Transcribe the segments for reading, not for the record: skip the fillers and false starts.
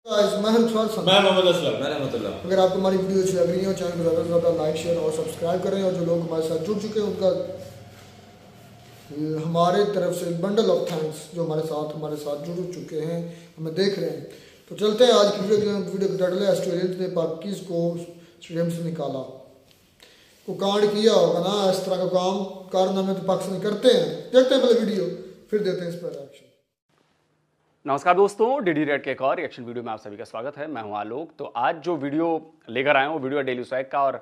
मैं मोहम्मद असलम। अगर आपको हमारी वीडियो अच्छी लग रही है चैनल को ज़्यादा से ज़्यादा लाइक शेयर और सब्सक्राइब करें और जो लोग हमारे साथ जुड़ चुके हैं उनका हमारे तरफ से बंडल ऑफ थैंक्स जो हमारे साथ जुड़ चुके हैं हमें देख रहे हैं। तो चलते हैं आज की वीडियो का टाइटल है ऑस्ट्रेलियंस ने पाकिस्तान को स्टेडियम से निकाला। को कांड किया होगा ना, इस तरह का काम कारनामे तो पाकिस्तानी करते हैं। देखते हैं पहले वीडियो फिर देते हैं इस पर रिएक्शन। नमस्कार दोस्तों, डीडी रेड के एक और रिएक्शन वीडियो में आप सभी का स्वागत है। मैं हूं आलोक। तो आज जो वीडियो लेकर आए हैं वो वीडियो डेली स्वैग का और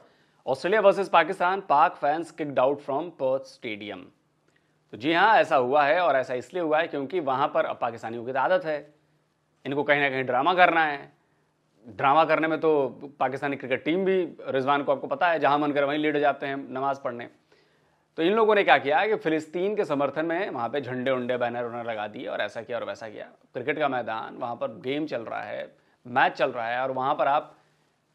ऑस्ट्रेलिया वर्सेस पाकिस्तान, पाक fans kicked out from Perth stadium. तो जी हाँ, ऐसा हुआ है और ऐसा इसलिए हुआ है क्योंकि वहां पर अब पाकिस्तानियों की आदत है, इनको कहीं ना कहीं ड्रामा करना है। ड्रामा करने में तो पाकिस्तानी क्रिकेट टीम भी, रिजवान को आपको पता है, जहां मन करे वहीं लेट जाते हैं नमाज पढ़ने। तो इन लोगों ने क्या किया कि फिलिस्तीन के समर्थन में वहाँ पे झंडे उंडे बैनर उनर लगा दिए और ऐसा किया और वैसा किया। क्रिकेट का मैदान, वहाँ पर गेम चल रहा है, मैच चल रहा है और वहाँ पर आप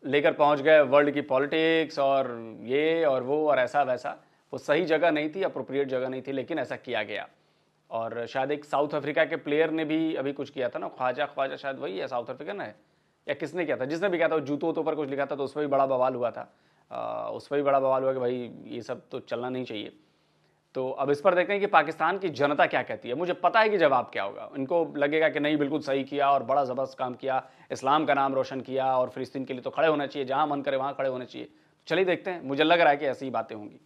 लेकर पहुँच गए वर्ल्ड की पॉलिटिक्स और ये और वो और ऐसा वैसा। वो सही जगह नहीं थी, अप्रोप्रिएट जगह नहीं थी, लेकिन ऐसा किया गया। और शायद एक साउथ अफ्रीका के प्लेयर ने भी अभी कुछ किया था ना, ख्वाजा शायद वही है, साउथ अफ्रीकन है या किसने किया था, जिसने भी किया था, जूतों पर कुछ लिखा था तो उस पर भी बड़ा बवाल हुआ था। उस पर भी बड़ा बवाल हुआ कि भाई ये सब तो चलना नहीं चाहिए। तो अब इस पर देखते हैं कि पाकिस्तान की जनता क्या कहती है। मुझे पता है कि जवाब क्या होगा। इनको लगेगा कि नहीं, बिल्कुल सही किया और बड़ा ज़बरदस्त काम किया, इस्लाम का नाम रोशन किया और फिलिस्तीन के लिए तो खड़े होना चाहिए, जहां मन करे वहां खड़े होने चाहिए। चलिए देखते हैं, मुझे लग रहा है कि ऐसी ही बातें होंगी।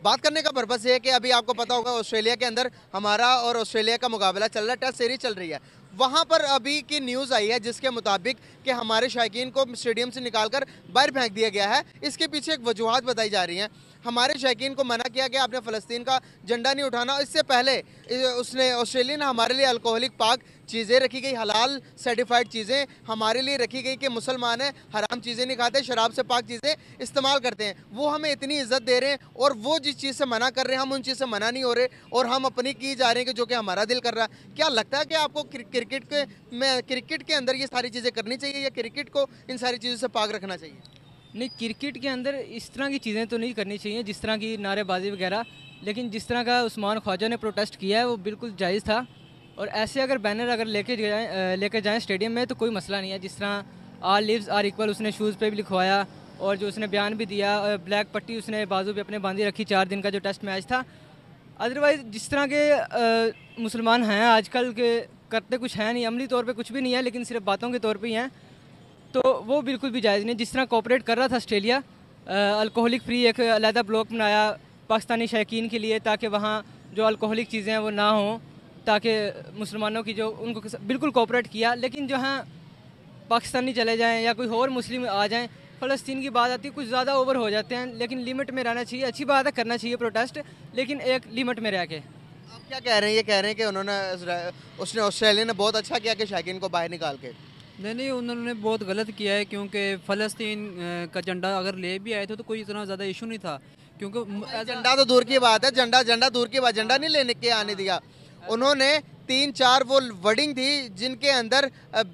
बात करने का पर्पस ये है कि अभी आपको पता होगा ऑस्ट्रेलिया के अंदर हमारा और ऑस्ट्रेलिया का मुकाबला चल रहा है, टेस्ट सीरीज चल रही है। वहाँ पर अभी की न्यूज़ आई है जिसके मुताबिक कि हमारे शायकीन को स्टेडियम से निकालकर बाहर फेंक दिया गया है। इसके पीछे एक वजूहत बताई जा रही हैं। हमारे शायकीन को मना किया गया, आपने फ़लस्तीन का झंडा नहीं उठाना। इससे पहले उसने ऑस्ट्रेलिया ने हमारे लिए अल्कोहलिक पाक चीज़ें रखी गई, हलाल सर्टिफाइड चीज़ें हमारे लिए रखी गई कि मुसलमान हैं, हराम चीज़ें नहीं खाते, शराब से पाक चीज़ें इस्तेमाल करते हैं। वो हमें इतनी इज्जत दे रहे हैं और वो जिस चीज़ से मना कर रहे हैं हम उन चीज़ से मना नहीं हो रहे और हम अपनी की जा रहे हैं कि जो कि हमारा दिल कर रहा है। क्या लगता है कि आपको क्रिकेट के अंदर ये सारी चीज़ें करनी चाहिए या क्रिकेट को इन सारी चीज़ों से पाक रखना चाहिए? नहीं, क्रिकेट के अंदर इस तरह की चीज़ें तो नहीं करनी चाहिए, जिस तरह की नारेबाजी वगैरह। लेकिन जिस तरह का उस्मान ख्वाजा ने प्रोटेस्ट किया है वो बिल्कुल जायज़ था। और ऐसे अगर बैनर अगर लेके जाएं स्टेडियम में तो कोई मसला नहीं है। जिस तरह ऑल लिव्स आर इक्वल उसने शूज़ पे भी लिखवाया और जो उसने बयान भी दिया, ब्लैक पट्टी उसने बाजू पे अपने बांधी रखी 4 दिन का जो टेस्ट मैच था। अदरवाइज़ जिस तरह के मुसलमान हैं आजकल के, करते कुछ है नहीं, अमली तौर पे कुछ भी नहीं है, लेकिन सिर्फ बातों के तौर पे ही हैं, तो वो बिल्कुल भी जायज़ नहीं। जिस तरह कोऑपरेट कर रहा था ऑस्ट्रेलिया, अल्कोहलिक फ्री एक अलहदा ब्लॉक बनाया पाकिस्तानी शौकीन के लिए ताकि वहाँ जो अल्कोहलिक चीज़ें हैं वो ना हों, ताकि मुसलमानों की जो उनको बिल्कुल कोऑपरेट किया। लेकिन जो हैं पाकिस्तानी चले जाएँ या कोई और मुस्लिम आ जाएँ, फ़लस्तीन की बात आती है कुछ ज़्यादा ओवर हो जाते हैं, लेकिन लिमिट में रहना चाहिए। अच्छी बात है, करना चाहिए प्रोटेस्ट, लेकिन एक लिमिट में रह के। आप क्या कह रहे हैं? ये कह रहे हैं कि उसने ऑस्ट्रेलिया ने बहुत अच्छा किया कि शौकीन को बाहर निकाल के। नहीं, उन्होंने बहुत गलत किया है क्योंकि फ़लस्तीन का झंडा अगर ले भी आए थे तो कोई इतना ज़्यादा इशू नहीं था, क्योंकि झंडा तो दूर की बात है, झंडा दूर की बात, झंडा नहीं लेने के आने दिया उन्होंने। 3-4 वो वर्डिंग थी जिनके अंदर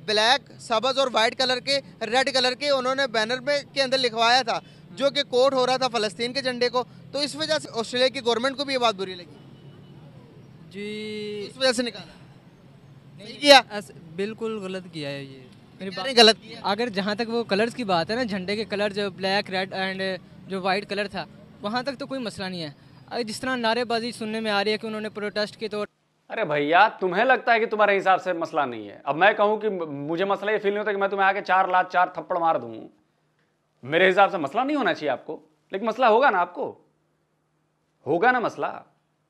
ब्लैक, सब्ज़ और वाइट कलर के, रेड कलर के उन्होंने बैनर में के अंदर लिखवाया था जो कि कोट हो रहा था फ़लस्तीन के झंडे को। तो इस वजह से ऑस्ट्रेलिया की गवर्नमेंट को भी ये बात बुरी लगी जी, इस वजह से निकाला। नहीं किया, बिल्कुल गलत किया है ये। मेरी बात गलत किया। अगर जहाँ तक वो कलर्स की बात है ना, झंडे के कलर जो ब्लैक, रेड एंड जो वाइट कलर था, वहाँ तक तो कोई मसला नहीं है। अगर जिस तरह नारेबाजी सुनने में आ रही है कि उन्होंने प्रोटेस्ट की, तो अरे भैया, तुम्हें लगता है कि तुम्हारे हिसाब से मसला नहीं है। अब मैं कहूँ कि मुझे मसला ये फील नहीं होता कि मैं तुम्हें आके 4 लात 4 थप्पड़ मार दूँ। मेरे हिसाब से मसला नहीं होना चाहिए आपको, लेकिन मसला होगा ना, आपको होगा ना मसला।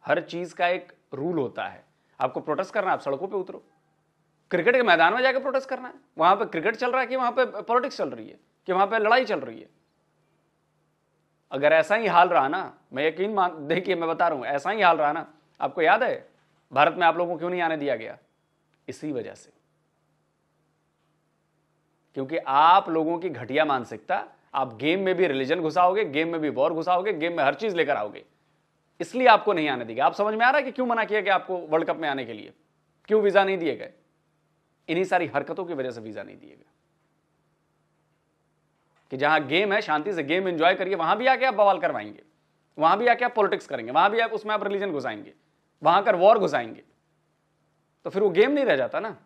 हर चीज का एक रूल होता है। आपको प्रोटेस्ट करना है, आप सड़कों पे उतरो। क्रिकेट के मैदान में जाकर प्रोटेस्ट करना है, वहां पे क्रिकेट चल रहा है कि वहां पे पॉलिटिक्स चल रही है, कि वहां पे लड़ाई चल रही है। अगर ऐसा ही हाल रहा ना, मैं यकीन मान, देखिए मैं बता रहा हूं, ऐसा ही हाल रहा ना, आपको याद है भारत में आप लोगों को क्यों नहीं आने दिया गया? इसी वजह से, क्योंकि आप लोगों की घटिया मानसिकता, आप गेम में भी रिलीजन घुसाओगे, गेम में भी वॉर घुसाओगे, गेम में हर चीज लेकर आओगे, इसलिए आपको नहीं आने देगा। आप समझ में आ रहा है कि क्यों मना किया गया आपको वर्ल्ड कप में आने के लिए, क्यों वीजा नहीं दिए गए? इन्हीं सारी हरकतों की वजह से वीजा नहीं दिए गए। कि जहां गेम है, शांति से गेम एंजॉय करिए, वहां भी आके आप बवाल करवाएंगे, वहां भी आके आप पॉलिटिक्स करेंगे, वहां भी आप उसमें आप रिलीजन घुसाएंगे, वहां कर वॉर घुसाएंगे, तो फिर वो गेम नहीं रह जाता ना।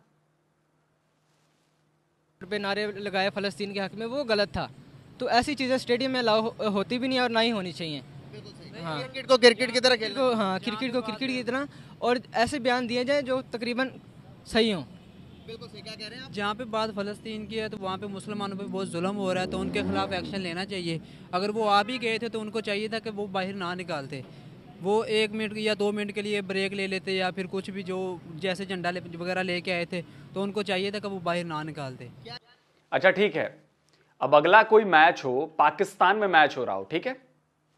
पे नारे लगाए फ़लस्तीन के हक़ में, वो गलत था। तो ऐसी चीज़ें स्टेडियम में अलाउ होती भी नहीं है और ना ही होनी चाहिए। हाँ, क्रिकेट को क्रिकेट की तरह खेलो। हाँ, क्रिकेट को क्रिकेट की तरह, और ऐसे बयान दिए जाए जो तकरीबन सही हों। बिल्कुल सही, क्या कह रहे हैं आप? जहाँ पे बात फ़लस्तीन की है तो वहाँ पे मुसलमानों पे बहुत जुल्म हो रहा है, तो उनके खिलाफ एक्शन लेना चाहिए। अगर वो आ भी गए थे तो उनको चाहिए था कि वो बाहर ना निकालते, वो 1 मिनट या 2 मिनट के लिए ब्रेक ले लेते, या फिर कुछ भी जो जैसे झंडा वगैरह लेके आए थे तो उनको चाहिए था कि वो बाहर ना निकालते। अच्छा ठीक है, अब अगला कोई मैच हो, पाकिस्तान में मैच हो रहा हो, ठीक है,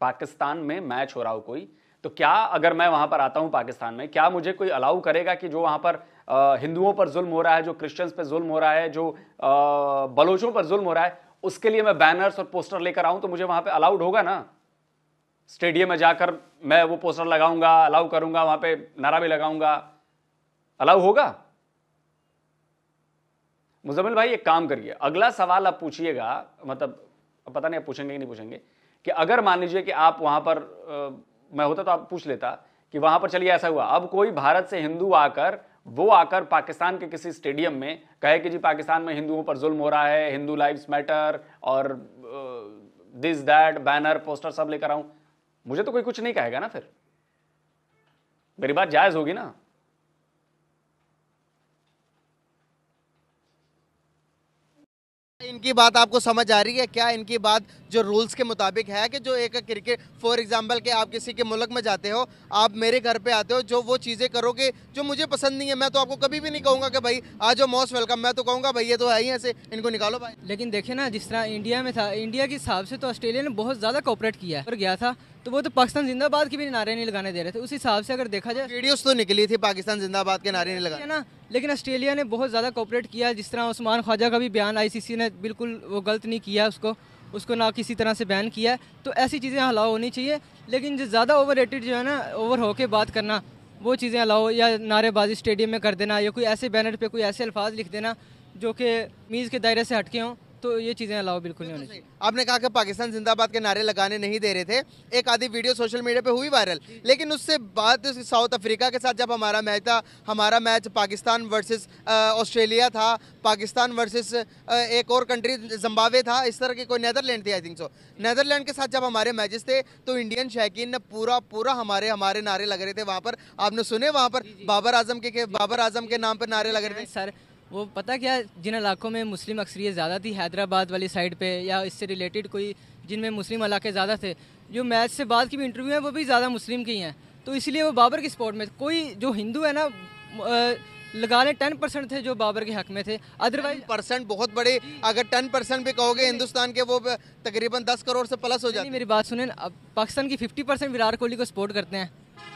पाकिस्तान में मैच हो रहा हो कोई, तो क्या अगर मैं वहां पर आता हूं पाकिस्तान में, क्या मुझे कोई अलाउ करेगा कि जो वहां पर हिंदुओं पर जुल्म हो रहा है, जो क्रिश्चियंस पे जुल्म हो रहा है, जो बलोचों पर जुल्म हो रहा है, उसके लिए मैं बैनर्स और पोस्टर लेकर आऊं, तो मुझे वहां पे अलाउड होगा ना? स्टेडियम में जाकर मैं वो पोस्टर लगाऊंगा, अलाउ करूंगा, वहां पे नारा भी लगाऊंगा, अलाउ होगा? मुजम्मिल भाई एक काम करिए, अगला सवाल आप पूछिएगा, मतलब पता नहीं आप पूछेंगे कि नहीं पूछेंगे, कि अगर मान लीजिए कि आप वहां पर मैं होता तो आप पूछ लेता कि वहां पर चलिए ऐसा हुआ, अब कोई भारत से हिंदू आकर पाकिस्तान के किसी स्टेडियम में कहे कि जी पाकिस्तान में हिंदुओं पर जुल्म हो रहा है, हिंदू लाइव्स मैटर और दिस दैट, बैनर पोस्टर सब लेकर आऊं, मुझे तो कोई कुछ नहीं कहेगा ना, फिर मेरी बात जायज होगी ना? इनकी बात आपको समझ आ रही है क्या? इनकी बात जो रूल्स के मुताबिक है कि जो एक क्रिकेट फॉर एग्जांपल कि आप किसी के मुल्क में जाते हो, आप मेरे घर पे आते हो, जो वो चीज़ें करोगे जो मुझे पसंद नहीं है, मैं तो आपको कभी भी नहीं कहूँगा कि भाई आज जो मोस्ट वेलकम, मैं तो कहूँगा भाई ये तो है ही ऐसे, इनको निकालो भाई। लेकिन देखे ना, जिस तरह इंडिया में था, इंडिया के हिसाब से तो ऑस्ट्रेलिया ने बहुत ज़्यादा कोऑपरेट किया है। पर गया था तो वो तो पाकिस्तान जिंदाबाद की भी नारे नहीं लगाने दे रहे थे। उस हिसाब से अगर देखा जाए, वीडियोस तो निकली थी पाकिस्तान जिंदाबाद के नारे नहीं लगा है ना, लेकिन ऑस्ट्रेलिया ने बहुत ज़्यादा कोऑपरेट किया। जिस तरह उस्मान ख्वाजा का भी बयान आईसीसी ने बिल्कुल वो गलत नहीं किया, उसको ना किसी तरह से बैन किया। तो ऐसी चीज़ें अलाउ होनी चाहिए, लेकिन जो ज़्यादा ओवर रेटेड जो है ना, ओवर होके बात करना, वो चीज़ें अलाउ, या नारेबाजी स्टेडियम में कर देना, या कोई ऐसे बैनर पे कोई ऐसे अल्फाज लिख देना जो कि मीज़ के दायरे से हटके हों, तो ये चीज़ें अलाउ बिल्कुल नहीं होनी चाहिए। आपने कहा कि पाकिस्तान जिंदाबाद के नारे लगाने नहीं दे रहे थे, एक आधी वीडियो सोशल मीडिया पे हुई वायरल, लेकिन उससे बाद साउथ अफ्रीका के साथ जब हमारा मैच था, हमारा मैच पाकिस्तान वर्सेस ऑस्ट्रेलिया था, पाकिस्तान वर्सेस एक और कंट्री जिम्बाब्वे था, इस तरह की कोई नेदरलैंड थी आई थिंक सो, नेदरलैंड के साथ जब हमारे मैचेस थे तो इंडियन शौकीन ने पूरा हमारे नारे लग रहे थे वहाँ पर। आपने सुने वहाँ पर बाबर आजम के नाम पर नारे लग रहे थे सर। वो पता क्या, जिन इलाकों में मुस्लिम अक्सरियत ज़्यादा थी, हैदराबाद वाली साइड पे या इससे रिलेटेड कोई जिनमें मुस्लिम इलाके ज़्यादा थे, जो मैच से बाद की भी इंटरव्यू है वो भी ज़्यादा मुस्लिम की हैं, तो इसलिए वो बाबर की सपोर्ट में। कोई जो हिंदू है ना, लगा लें 10% थे जो बाबर के हक में थे, अदरवाइज % बहुत बड़े, अगर 10% भी कहोगे हिंदुस्तान के, वो तकरीबन 10 करोड़ से प्लस हो जाते हैं। मेरी बात सुने, अब पाकिस्तान की 50% विराट कोहली को सपोर्ट करते हैं,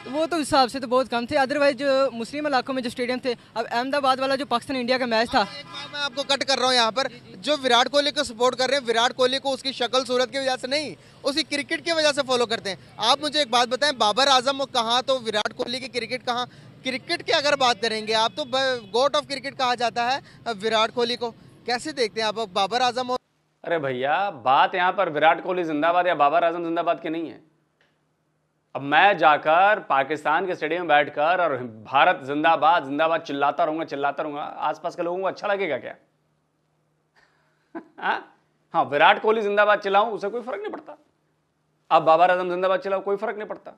तो वो तो हिसाब से तो बहुत कम थे। अदरवाइज जो मुस्लिम इलाकों में जो स्टेडियम थे, अब अहमदाबाद वाला जो पाकिस्तान इंडिया का मैच था, एक बार मैं आपको कट कर रहा हूँ यहाँ पर, जो विराट कोहली को सपोर्ट कर रहे हैं, विराट कोहली को उसकी शक्ल सूरत की वजह से नहीं, उसकी क्रिकेट की वजह से फॉलो करते हैं। आप मुझे एक बात बताएं, बाबर आजम कहाँ तो विराट कोहली की क्रिकेट कहाँ? क्रिकेट की अगर बात करेंगे आप तो गॉड ऑफ क्रिकेट कहा जाता है विराट कोहली को, कैसे देखते हैं आप बाबर आजम? अरे भैया, बात यहाँ पर विराट कोहली जिंदाबाद या बाबर आजम जिंदाबाद की नहीं है। अब मैं जाकर पाकिस्तान के स्टेडियम में बैठकर और भारत जिंदाबाद जिंदाबाद चिल्लाता रहूंगा, आसपास के लोगों को अच्छा लगेगा क्या? हाँ, विराट कोहली जिंदाबाद चिल्लाऊं, उसे कोई फर्क नहीं पड़ता। अब बाबर आजम जिंदाबाद चिल्लाऊं, कोई फर्क नहीं पड़ता।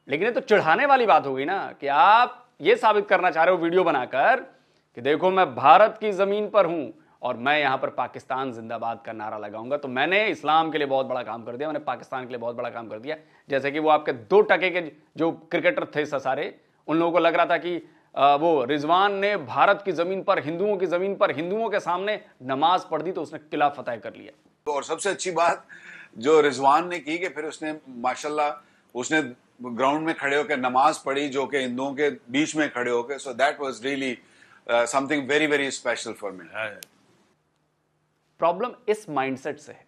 लेकिन ये तो चिढ़ाने वाली बात हो गई ना, कि आप ये साबित करना चाह रहे हो वीडियो बनाकर कि देखो मैं भारत की जमीन पर हूं और मैं यहां पर पाकिस्तान जिंदाबाद का नारा लगाऊंगा। तो मैंने इस्लाम के लिए बहुत बड़ा काम कर दिया, मैंने पाकिस्तान के लिए बहुत बड़ा काम कर दिया। जैसे कि वो आपके 2% के जो क्रिकेटर थे सारे, उन लोगों को लग रहा था कि वो रिजवान ने भारत की जमीन पर, हिंदुओं की जमीन पर, हिंदुओं के सामने नमाज पढ़ दी तो उसने किला फतेह कर लिया। और सबसे अच्छी बात जो रिजवान ने की कि फिर उसने माशाल्लाह उसने ग्राउंड में खड़े होकर नमाज पढ़ी, जो कि हिंदुओं के बीच में खड़े होकर। So that was really something very very special for me. Problem इस माइंडसेट से है।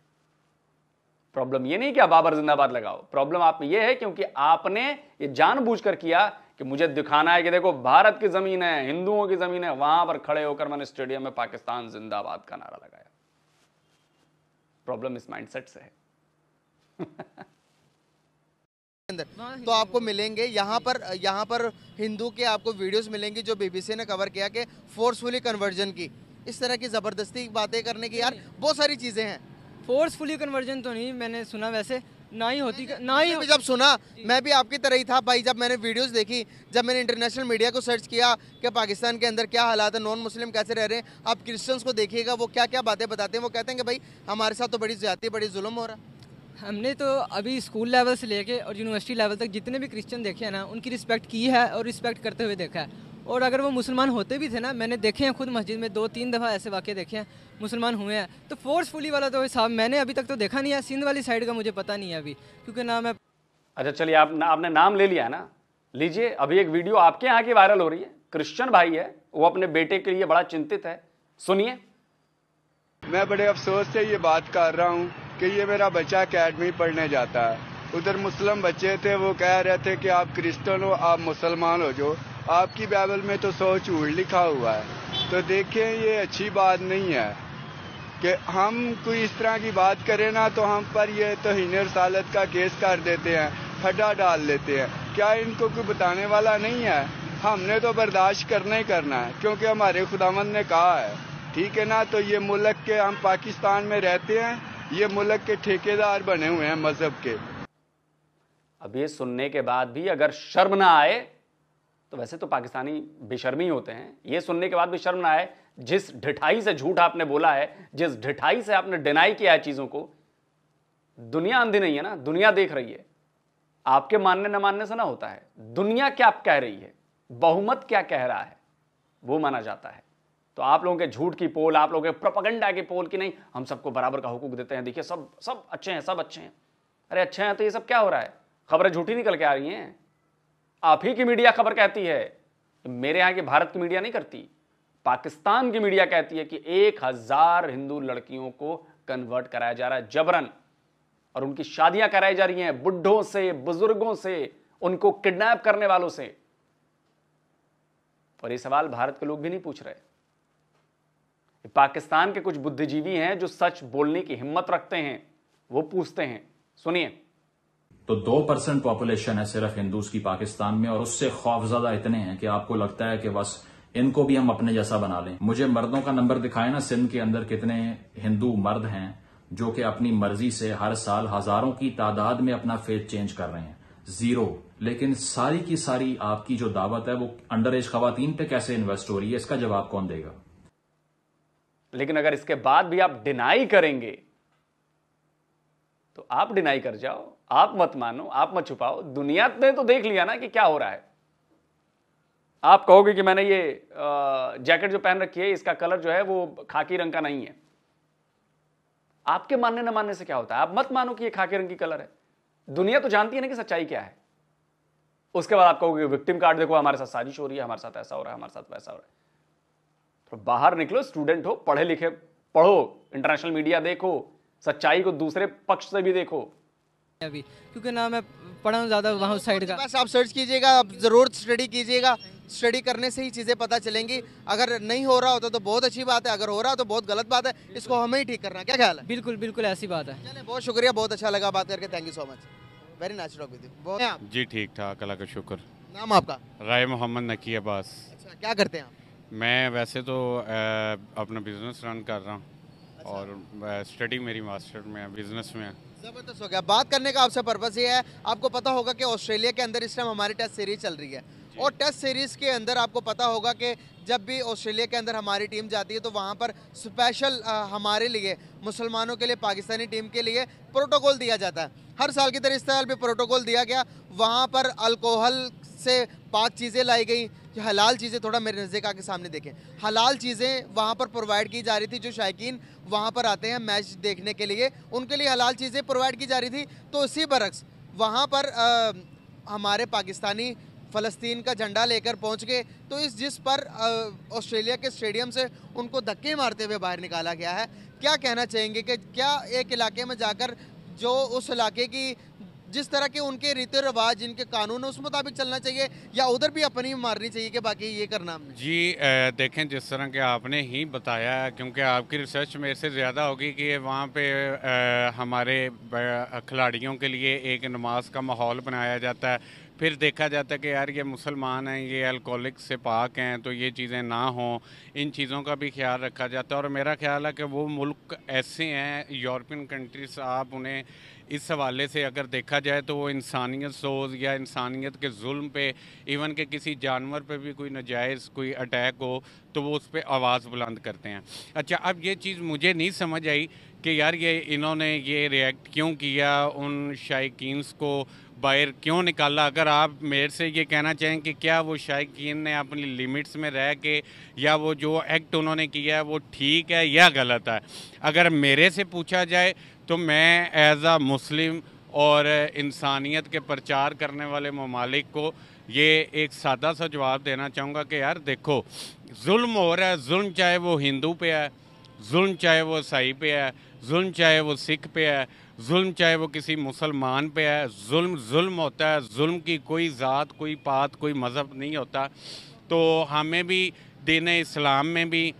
प्रॉब्लम ये नहीं कि आप बाबर जिंदाबाद लगाओ, प्रॉब्लम आप में ये है क्योंकि आपने ये जानबूझकर किया कि मुझे दिखाना है कि देखो भारत की जमीन है, हिंदुओं की जमीन है, वहां पर खड़े होकर मैंने स्टेडियम में पाकिस्तान जिंदाबाद का नारा लगाया। प्रॉब्लम इस माइंडसेट से है। तो आपको मिलेंगे यहाँ पर हिंदू के आपको वीडियोस मिलेंगी जो बीबीसी ने कवर किया कि फोर्सफुली कन्वर्जन की, इस तरह की ज़बरदस्ती बातें करने की, यार बहुत सारी चीज़ें हैं। फोर्सफुली कन्वर्जन तो नहीं मैंने सुना, वैसे ना ही होती, ना ही मैंने भी जब सुना, मैं भी आपकी तरह ही था भाई। जब मैंने वीडियोस देखी, जब मैंने इंटरनेशनल मीडिया को सर्च किया कि पाकिस्तान के अंदर क्या हालात है, नॉन मुस्लिम कैसे रह रहे हैं, आप क्रिश्चियंस को देखिएगा वो क्या क्या बातें बताते हैं। वो कहते हैं कि भाई हमारे साथ तो बड़ी ज़्यादती, बड़ी जुल्म हो रहा है। हमने तो अभी स्कूल लेवल से लेके और यूनिवर्सिटी लेवल तक जितने भी क्रिश्चियन देखे हैं ना, उनकी रिस्पेक्ट की है और रिस्पेक्ट करते हुए देखा है। और अगर वो मुसलमान होते भी थे ना, मैंने देखे हैं खुद मस्जिद में 2-3 दफ़ा ऐसे वाक़े देखे हैं मुसलमान हुए हैं। तो फोर्सफुली वाला तो हिसाब मैंने अभी तक तो देखा नहीं है। सिंध वाली साइड का मुझे पता नहीं है अभी, क्योंकि ना मैं। अच्छा चलिए, आपने नाम ले लिया है ना, लीजिए। अभी एक वीडियो आपके यहाँ की वायरल हो रही है, क्रिश्चियन भाई है, वो अपने बेटे के लिए बड़ा चिंतित है, सुनिए। मैं बड़े अफसोस से ये बात कर रहा हूँ कि ये मेरा बच्चा अकेडमी पढ़ने जाता है, उधर मुस्लिम बच्चे थे, वो कह रहे थे कि आप क्रिश्चियन हो, आप मुसलमान हो, जो आपकी बाइबल में तो 100 झूठ लिखा हुआ है। तो देखें, ये अच्छी बात नहीं है कि हम कोई इस तरह की बात करें ना तो हम पर ये तौहीन रसालत का केस कर देते हैं, खड्डा डाल लेते हैं। क्या इनको कोई बताने वाला नहीं है? हमने तो बर्दाश्त करना ही करना है, क्योंकि हमारे खुदावंद ने कहा है, ठीक है ना। तो ये मुल्क के, हम पाकिस्तान में रहते हैं, ये मुल्क के ठेकेदार बने हुए हैं मजहब के। अब ये सुनने के बाद भी अगर शर्म ना आए, तो वैसे तो पाकिस्तानी बेशर्मी होते हैं, ये सुनने के बाद भी शर्म ना आए, जिस ढिठाई से झूठ आपने बोला है, जिस ढिठाई से आपने डिनाई किया है चीजों को, दुनिया अंधी नहीं है ना, दुनिया देख रही है। आपके मानने न मानने से ना होता है, दुनिया क्या कह रही है, बहुमत क्या कह रहा है, वो माना जाता है। तो आप लोगों के झूठ की पोल, आप लोगों के प्रोपेगेंडा की पोल की नहीं, हम सबको बराबर का हुकूक देते हैं, देखिए सब अच्छे हैं, सब अच्छे हैं। अरे अच्छे हैं तो ये सब क्या हो रहा है? खबरें झूठी निकल के आ रही हैं। आप ही की मीडिया खबर कहती है, मेरे यहाँ की भारत की मीडिया नहीं करती, पाकिस्तान की मीडिया कहती है कि 1000 हिंदू लड़कियों को कन्वर्ट कराया जा रहा है जबरन, और उनकी शादियां कराई जा रही हैं बुढ़ों से, बुजुर्गों से, उनको किडनैप करने वालों से। और ये सवाल भारत के लोग भी नहीं पूछ रहे, पाकिस्तान के कुछ बुद्धिजीवी हैं जो सच बोलने की हिम्मत रखते हैं, वो पूछते हैं। सुनिए। तो 2% पॉपुलेशन है सिर्फ हिंदूज की पाकिस्तान में, और उससे खौफजदा इतने हैं कि आपको लगता है कि बस इनको भी हम अपने जैसा बना लें। मुझे मर्दों का नंबर दिखाए ना, सिंध के अंदर कितने हिंदू मर्द हैं जो कि अपनी मर्जी से हर साल हजारों की तादाद में अपना फेथ चेंज कर रहे हैं। 0। लेकिन सारी की सारी आपकी जो दावत है वो अंडर एज खवातीन पे कैसे इन्वेस्ट हो रही है, इसका जवाब कौन देगा? लेकिन अगर इसके बाद भी आप डिनाई करेंगे तो आप डिनाई कर जाओ, आप मत मानो, आप मत छुपाओ, दुनिया ने तो देख लिया ना कि क्या हो रहा है। आप कहोगे कि मैंने ये जैकेट जो पहन रखी है, इसका कलर जो है वो खाकी रंग का नहीं है। आपके मानने न मानने से क्या होता है? आप मत मानो कि ये खाकी रंग की कलर है, दुनिया तो जानती है ना कि सच्चाई क्या है। उसके बाद आप कहोगे विक्टिम कार्ड देखो, हमारे साथ साजिश हो रही है, हमारे साथ ऐसा हो रहा है, हमारे साथ वैसा हो रहा है। तो बाहर निकलो, स्टूडेंट हो, पढ़े लिखे, पढ़ो, इंटरनेशनल मीडिया देखो, सच्चाई को दूसरे पक्ष से भी देखो। अभी क्योंकि ना मैं पढ़ा हूँ ज़्यादा वहाँ उस साइड का। बस आप सर्च कीजिएगा, आप ज़रूर स्टडी कीजिएगा, स्टडी करने से ही चीज़ें पता चलेंगी। अगर नहीं हो रहा होता तो बहुत अच्छी बात है, अगर हो रहा तो बहुत गलत बात है, इसको हमें ही ठीक करना है। क्या ख्याल है? बिल्कुल बिल्कुल ऐसी बात है। चलिए, बहुत शुक्रिया, बहुत अच्छा लगा बात करके, thank you so much, very nice talk with you. बहुत हैं आप? जी ठीक ठाक, अल्लाह का शुक्र। नाम आपका? राय मोहम्मद नकी अब्बास। अच्छा, क्या करते हैं आप? मैं वैसे तो अपना बिजनेस रन कर रहा हूँ, और स्टडी मेरी मास्टर में है, बिजनेस में है। ज़बरदस्त हो गया। बात करने का आपसे पर्पज़ ये है, आपको पता होगा कि ऑस्ट्रेलिया के अंदर इस टाइम हमारी टेस्ट सीरीज़ चल रही है, और टेस्ट सीरीज़ के अंदर आपको पता होगा कि जब भी ऑस्ट्रेलिया के अंदर हमारी टीम जाती है तो वहाँ पर स्पेशल हमारे लिए, मुसलमानों के लिए, पाकिस्तानी टीम के लिए प्रोटोकॉल दिया जाता है। हर साल की तरह इस साल भी प्रोटोकॉल दिया गया। वहाँ पर अल्कोहल से पाक चीज़ें लाई गई, जो हलाल चीज़ें, थोड़ा मेरे नज़दीक आके सामने देखें, हलाल चीज़ें वहाँ पर प्रोवाइड की जा रही थी। जो शायकीन वहाँ पर आते हैं मैच देखने के लिए, उनके लिए हलाल चीज़ें प्रोवाइड की जा रही थी। तो इसी बरक्स वहाँ पर हमारे पाकिस्तानी फ़लस्तीन का झंडा लेकर पहुँच गए, तो जिस पर ऑस्ट्रेलिया के स्टेडियम से उनको धक्के मारते हुए बाहर निकाला गया है। क्या कहना चाहेंगे कि क्या एक इलाके में जाकर जो उस इलाके की जिस तरह के उनके रीति रिवाज, जिनके कानून है, उस मुताबिक चलना चाहिए, या उधर भी अपनी मारनी चाहिए कि बाकी ये करना हमने? जी देखें, जिस तरह के आपने ही बताया है, क्योंकि आपकी रिसर्च मेरे से ज़्यादा होगी कि वहाँ पे हमारे खिलाड़ियों के लिए एक नमाज का माहौल बनाया जाता है, फिर देखा जाता है कि यार ये मुसलमान हैं, ये अल्कोहलिक से पाक हैं, तो ये चीज़ें ना हों, इन चीज़ों का भी ख्याल रखा जाता है। और मेरा ख्याल है कि वो मुल्क ऐसे हैं, यूरोपियन कंट्रीज, आप उन्हें इस हवाले से अगर देखा जाए तो वो इंसानियत सोज या इंसानियत के जुल्म पे, इवन के किसी जानवर पे भी कोई नाजायज़ कोई अटैक हो तो वो उस पर आवाज़ बुलंद करते हैं। अच्छा, अब ये चीज़ मुझे नहीं समझ आई कि यार ये इन्होंने ये रिएक्ट क्यों किया, उन शायकीन को बाहर क्यों निकाला। अगर आप मेरे से ये कहना चाहें कि क्या वो शायकीन ने अपनी लिमिट्स में रह के, या वो जो एक्ट उन्होंने किया है वो ठीक है या गलत है, अगर मेरे से पूछा जाए तो मैं एज आ मुस्लिम और इंसानियत के प्रचार करने वाले ममालिक को ये एक सादा सा जवाब देना चाहूँगा कि यार देखो, जुल्म हो रहा है, जुल्म चाहे वो हिंदू पे है, जुल्म चाहे वो ईसाई पे है, जुल्म चाहे वो सिख पे है, जुल्म चाहे वो किसी मुसलमान पे है, जुल्म जुल्म होता है। जुल्म की कोई ज़ात, कोई पात, कोई मज़हब नहीं होता। तो हमें भी दीन इस्लाम में भी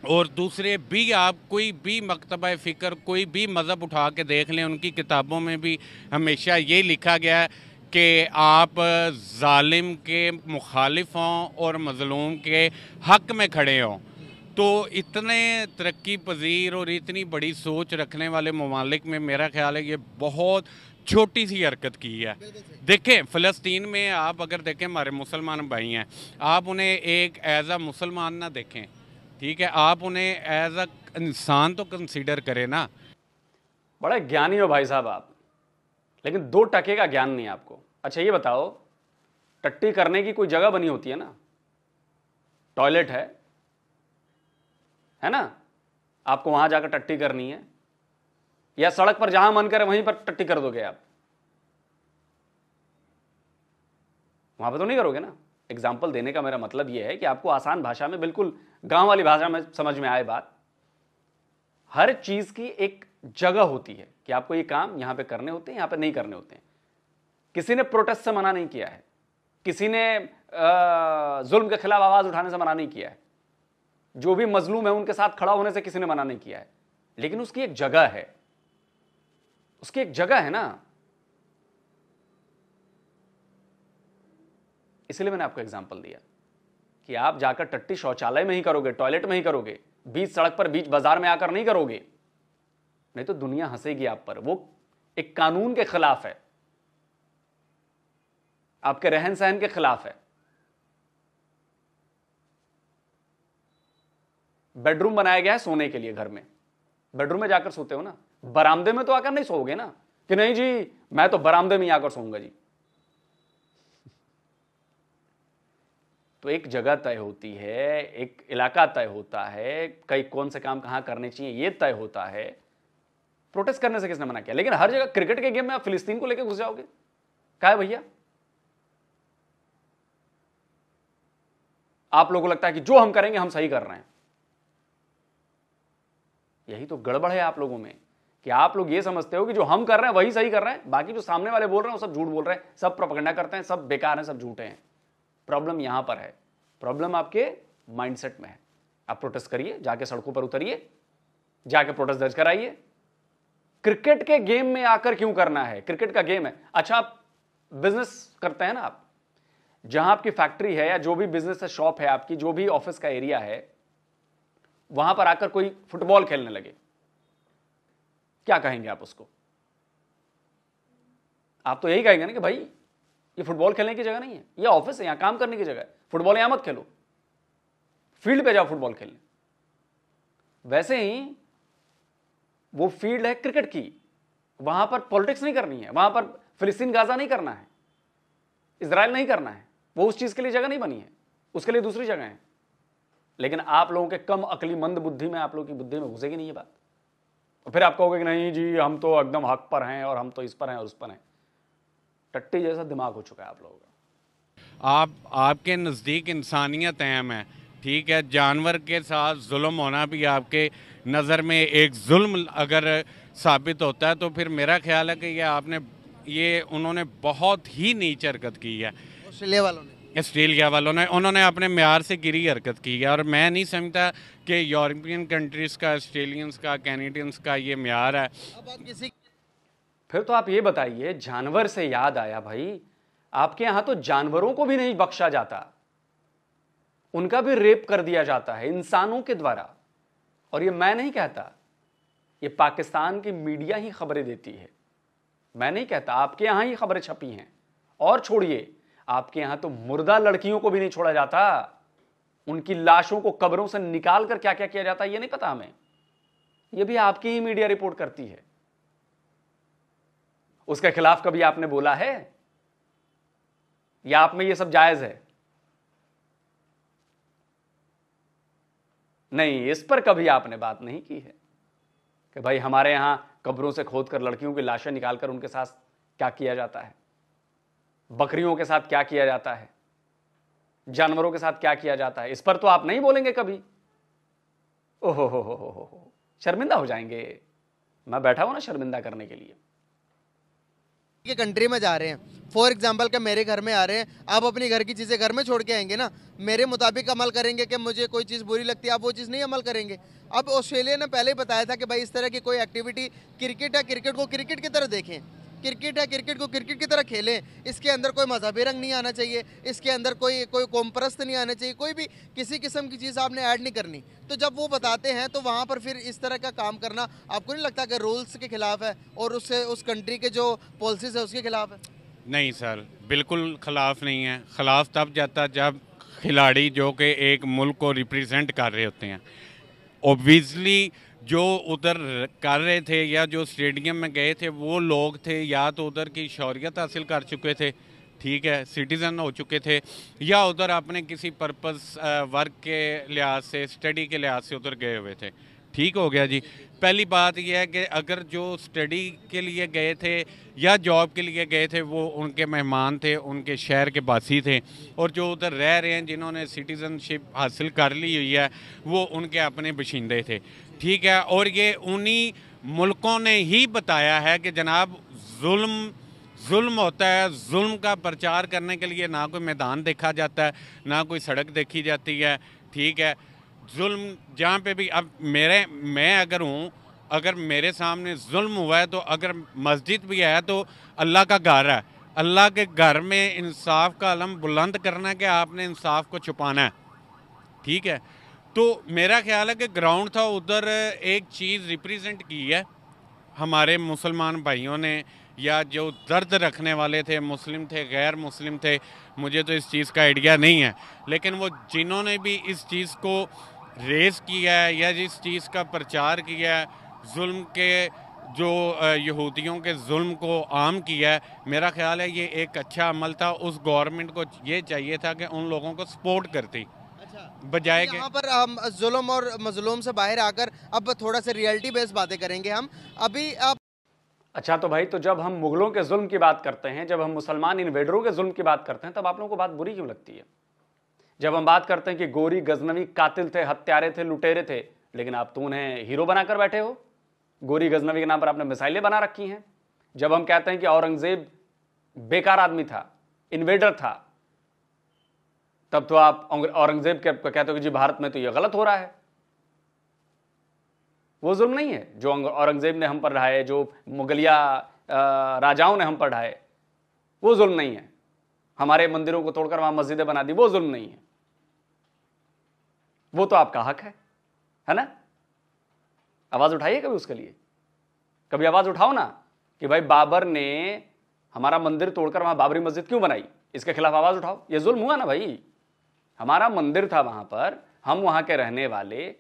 और दूसरे भी, आप कोई भी मकतबा फ़िक्र, कोई भी मज़हब उठा के देख लें, उनकी किताबों में भी हमेशा ये लिखा गया है कि आप जालिम के मुखालिफ हों और मज़लूम के हक़ में खड़े हों। तो इतने तरक्की पजीर और इतनी बड़ी सोच रखने वाले ममालिक में मेरा ख्याल है ये बहुत छोटी सी हरकत की है। देखें, फ़लस्तीन में आप अगर देखें, हमारे मुसलमान भाई हैं, आप उन्हें एक एज आ मुसलमान ना देखें, ठीक है, आप उन्हें एज अ इंसान तो कंसीडर करें ना। बड़े ज्ञानी हो भाई साहब आप, लेकिन 2 टके का ज्ञान नहीं है आपको। अच्छा ये बताओ, टट्टी करने की कोई जगह बनी होती है ना, टॉयलेट है ना, आपको वहां जाकर टट्टी करनी है, या सड़क पर जहां मन करे वहीं पर टट्टी कर दोगे आप? वहां पर तो नहीं करोगे ना। एग्जाम्पल देने का मेरा मतलब यह है कि आपको आसान भाषा में, बिल्कुल गांव वाली भाषा में समझ में आए बात। हर चीज की एक जगह होती है कि आपको ये काम यहां पे करने होते हैं, यहां पे नहीं करने होते हैं। किसी ने प्रोटेस्ट से मना नहीं किया है, किसी ने जुल्म के खिलाफ आवाज उठाने से मना नहीं किया है, जो भी मजलूम है उनके साथ खड़ा होने से किसी ने मना नहीं किया है, लेकिन उसकी एक जगह है, उसकी एक जगह है ना। इसलिए मैंने आपको एग्जांपल दिया कि आप जाकर टट्टी शौचालय में ही करोगे, टॉयलेट में ही करोगे, बीच सड़क पर, बीच बाजार में आकर नहीं करोगे, नहीं तो दुनिया हंसेगी आप पर। वो एक कानून के खिलाफ है, आपके रहन सहन के खिलाफ है। बेडरूम बनाया गया है सोने के लिए, घर में बेडरूम में जाकर सोते हो ना, बरामदे में तो आकर नहीं सोओगे ना कि नहीं जी मैं तो बरामदे में ही आकर सोऊंगा जी। तो एक जगह तय होती है, एक इलाका तय होता है, कई कौन से काम कहां करने चाहिए ये तय होता है। प्रोटेस्ट करने से किसने मना किया? लेकिन हर जगह क्रिकेट के गेम में आप फिलिस्तीन को लेकर घुस जाओगे, क्या है भैया? आप लोगों को लगता है कि जो हम करेंगे हम सही कर रहे हैं। यही तो गड़बड़ है आप लोगों में कि आप लोग ये समझते हो कि जो हम कर रहे हैं वही सही कर रहे हैं, बाकी जो सामने वाले बोल रहे हैं वो सब झूठ बोल रहे हैं, सब प्रोपेगेंडा करते हैं, सब बेकार हैं, सब झूठे हैं। प्रॉब्लम यहां पर है, प्रॉब्लम आपके माइंडसेट में है। आप प्रोटेस्ट करिए, जाके सड़कों पर उतरिए, जाके प्रोटेस्ट दर्ज कराइए। क्रिकेट के गेम में आकर क्यों करना है? क्रिकेट का गेम है। अच्छा, आप बिजनेस करते हैं ना, आप जहां आपकी फैक्ट्री है या जो भी बिजनेस है, शॉप है आपकी, जो भी ऑफिस का एरिया है, वहां पर आकर कोई फुटबॉल खेलने लगे, क्या कहेंगे आप उसको? आप तो यही कहेंगे ना कि भाई ये फुटबॉल खेलने की जगह नहीं है, ये ऑफिस है, यहां काम करने की जगह है, फुटबॉल यहां मत खेलो, फील्ड पे जाओ फुटबॉल खेलने। वैसे ही वो फील्ड है क्रिकेट की, वहां पर पॉलिटिक्स नहीं करनी है, वहां पर फिलिस्तीन गाजा नहीं करना है, इजराइल नहीं करना है, वो उस चीज के लिए जगह नहीं बनी है, उसके लिए दूसरी जगह है। लेकिन आप लोगों के कम अकली मंद बुद्धि में, आप लोगों की बुद्धि में घुसेगी नहीं ये बात, और फिर आप कहोगे कि नहीं जी हम तो एकदम हक पर हैं और हम तो इस पर हैं और उस पर हैं। टट्टी जैसा दिमाग हो चुका है आप लोगों का। आपके नज़दीक इंसानियत अहम है, ठीक है, जानवर के साथ जुल्म होना भी आपके नज़र में एक जुल्म अगर साबित होता है तो फिर मेरा ख्याल है कि ये आपने ये उन्होंने बहुत ही नीच हरकत की है ऑस्ट्रेलिया वालों ने। उन्होंने अपने म्यार से गिरी हरकत की है, और मैं नहीं समझता कि यूरोपियन कंट्रीज़ का, ऑस्ट्रेलियंस का, कैनेडियंस का ये म्यार है। फिर तो आप ये बताइए, जानवर से याद आया भाई, आपके यहां तो जानवरों को भी नहीं बख्शा जाता, उनका भी रेप कर दिया जाता है इंसानों के द्वारा। और ये मैं नहीं कहता, ये पाकिस्तान की मीडिया ही खबरें देती है, मैं नहीं कहता, आपके यहां ही खबरें छपी हैं। और छोड़िए, आपके यहां तो मुर्दा लड़कियों को भी नहीं छोड़ा जाता, उनकी लाशों को कब्रों से निकाल कर क्या क्या किया जाता है ये नहीं पता हमें, ये भी आपकी ही मीडिया रिपोर्ट करती है। उसके खिलाफ कभी आपने बोला है, या आप में ये सब जायज है? नहीं, इस पर कभी आपने बात नहीं की है कि भाई हमारे यहां कब्रों से खोदकर लड़कियों की लाशें निकालकर उनके साथ क्या किया जाता है, बकरियों के साथ क्या किया जाता है, जानवरों के साथ क्या किया जाता है, इस पर तो आप नहीं बोलेंगे कभी। ओहो हो, शर्मिंदा हो जाएंगे। मैं बैठा हूं ना शर्मिंदा करने के लिए। के कंट्री में जा रहे हैं, फॉर एग्जांपल कि मेरे घर में आ रहे हैं, आप अपनी घर की चीज़ें घर में छोड़ के आएंगे ना, मेरे मुताबिक अमल करेंगे कि मुझे कोई चीज़ बुरी लगती है, आप वो चीज़ नहीं अमल करेंगे। अब ऑस्ट्रेलिया ने पहले ही बताया था कि भाई इस तरह की कोई एक्टिविटी, क्रिकेट है, क्रिकेट को क्रिकेट की तरह देखें, क्रिकेट है, क्रिकेट को क्रिकेट की तरह खेलें, इसके अंदर कोई मजहबी रंग नहीं आना चाहिए, इसके अंदर कोई कौमपरस्त नहीं आना चाहिए, कोई भी किसी किस्म की चीज़ आपने ऐड नहीं करनी। तो जब वो बताते हैं तो वहाँ पर फिर इस तरह का काम करना आपको नहीं लगता कि रूल्स के खिलाफ है और उससे उस कंट्री के जो पॉलिसीज है उसके खिलाफ है? नहीं सर, बिल्कुल ख़िलाफ़ नहीं है। ख़िलाफ़ तब जाता जब खिलाड़ी जो कि एक मुल्क को रिप्रेजेंट कर रहे होते हैं, ऑब्वियसली जो उधर कर रहे थे या जो स्टेडियम में गए थे वो लोग थे या तो उधर की शौरियत हासिल कर चुके थे, ठीक है, सिटीज़न हो चुके थे, या उधर अपने किसी पर्पस वर्क के लिहाज से, स्टडी के लिहाज से उधर गए हुए थे। ठीक हो गया जी। पहली बात यह है कि अगर जो स्टडी के लिए गए थे या जॉब के लिए गए थे वो उनके मेहमान थे, उनके शहर के बासी थे, और जो उधर रह रहे हैं जिन्होंने सिटीज़नशिप हासिल कर ली हुई है वो उनके अपने बशिंदे थे, ठीक है। और ये उन्हीं मुल्कों ने ही बताया है कि जनाब जुल्म होता है, जुल्म का प्रचार करने के लिए ना कोई मैदान देखा जाता है, ना कोई सड़क देखी जाती है, ठीक है। जुल्म जहाँ पे भी, अब मैं अगर हूँ, अगर मेरे सामने जुल्म हुआ है तो अगर मस्जिद भी है तो अल्लाह का घर है, अल्लाह के घर में इंसाफ का अलम बुलंद करना है कि आपने इंसाफ को छुपाना है, ठीक है। तो मेरा ख्याल है कि ग्राउंड था उधर एक चीज़ रिप्रेजेंट की है हमारे मुसलमान भाइयों ने, या जो दर्द रखने वाले थे, मुस्लिम थे, गैर मुस्लिम थे, मुझे तो इस चीज़ का आइडिया नहीं है, लेकिन वो जिन्होंने भी इस चीज़ को रेज़ किया है या जिस चीज़ का प्रचार किया है, जुल्म के जो यहूदियों के जुल्म को आम किया है, मेरा ख्याल है ये एक अच्छा अमल था। उस गवर्नमेंट को ये चाहिए था कि उन लोगों को सपोर्ट करती, बजाय के। यहाँ पर हम जुल्म और मजलूम से बाहर आकर अब थोड़ा सा रियलिटी बेस्ड बातें करेंगे हम अभी। आप अच्छा, तो भाई, तो जब हम मुगलों के जुल्म की बात करते हैं, जब हम मुसलमान इन्वेडरों के जुल्म की बात करते हैं, तब आप लोगों को बात बुरी क्यों लगती है? जब हम बात करते हैं कि गोरी गजनवी कातिल थे, हत्यारे थे, लुटेरे थे, लेकिन आप तो उन्हें हीरो बनाकर बैठे हो, गोरी गजनवी के नाम पर आपने मिसाइलें बना रखी हैं। जब हम कहते हैं कि औरंगजेब बेकार आदमी था, इन्वेडर था, तब तो आप औरंगजेब के कहते हो कि जी भारत में तो ये गलत हो रहा है। वो जुल्म नहीं है जो औरंगजेब ने हम पर ढाए, जो मुगलिया राजाओं ने हम पर ढाए, वो जुल्म नहीं है। हमारे मंदिरों को तोड़कर वहां मस्जिदें बना दी, वो जुल्म नहीं है। वो तो आपका हक है ना? आवाज उठाइए कभी उसके लिए, कभी आवाज उठाओ ना कि भाई बाबर ने हमारा मंदिर तोड़कर वहां बाबरी मस्जिद क्यों बनाई, इसके खिलाफ आवाज उठाओ। ये जुल्म हुआ ना भाई, हमारा मंदिर था वहां पर, हम वहां के रहने वाले,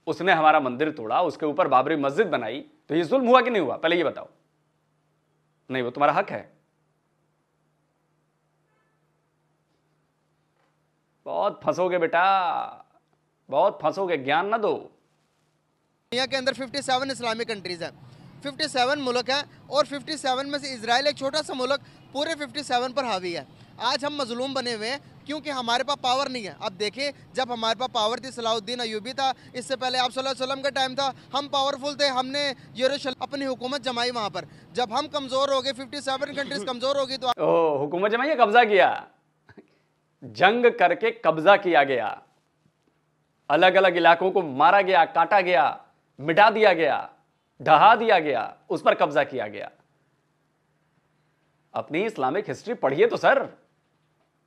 उसने हमारा मंदिर तोड़ा, उसके ऊपर बाबरी मस्जिद बनाई, तो ये जुल्म हुआ कि नहीं हुआ? पहले ये बताओ। नहीं, वो तुम्हारा हक है। बहुत फंसोगे बेटा, बहुत फंसोगे, ज्ञान ना दो। दुनिया के अंदर 57 इस्लामिक कंट्रीज हैं, 57 मुल्क हैं, और 57 में से इजराइल एक छोटा सा मुल्क पूरे 57 पर हावी है। आज हम मजलूम बने हुए हैं क्योंकि हमारे पास पावर नहीं है। अब देखिए, जब हमारे पास पावर थी, सलाहुद्दीन अयूबी था, इससे पहले आप सल्लल्लाहु अलैहि वसल्लम का टाइम था, हम पावरफुल थे, हमने यरूशलेम अपनी हुकूमत जमाई वहाँ पर। जब हम कमज़ोर हो गए, 57 कंट्रीज कमज़ोर हो गई, तो हुकूमत जमाई, कब्जा किया, जंग करके कब्जा किया गया, अलग अलग इलाकों को मारा गया, काटा गया, मिटा दिया गया, ढहा दिया गया, उस पर कब्जा किया गया। अपनी इस्लामिक हिस्ट्री पढ़िए तो सर,